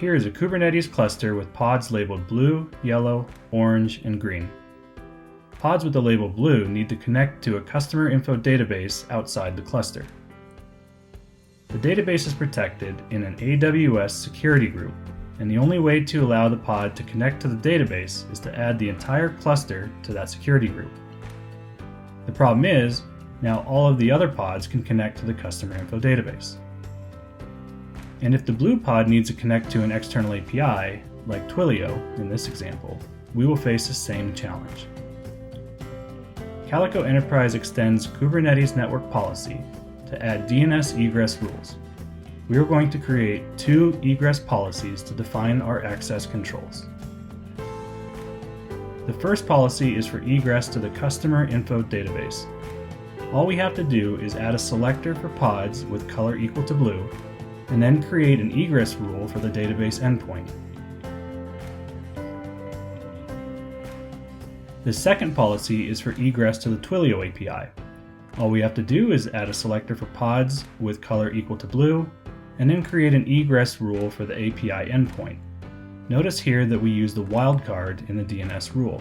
Here is a Kubernetes cluster with pods labeled blue, yellow, orange, and green. Pods with the label blue need to connect to a customer info database outside the cluster. The database is protected in an AWS security group, and the only way to allow the pod to connect to the database is to add the entire cluster to that security group. The problem is, now all of the other pods can connect to the customer info database. And if the blue pod needs to connect to an external API, like Twilio in this example, we will face the same challenge. Calico Enterprise extends Kubernetes network policy to add DNS egress rules. We are going to create 2 egress policies to define our access controls. The first policy is for egress to the customer info database. All we have to do is add a selector for pods with color equal to blue, and then create an egress rule for the database endpoint. The second policy is for egress to the Twilio API. All we have to do is add a selector for pods with color equal to blue, and then create an egress rule for the API endpoint. Notice here that we use the wildcard in the DNS rule.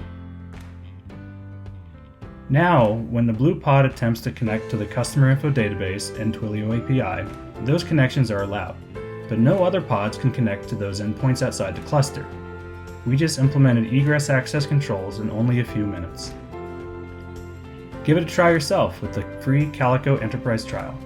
Now, when the blue pod attempts to connect to the customer info database and Twilio API, those connections are allowed, but no other pods can connect to those endpoints outside the cluster. We just implemented egress access controls in only a few minutes. Give it a try yourself with the free Calico Enterprise trial.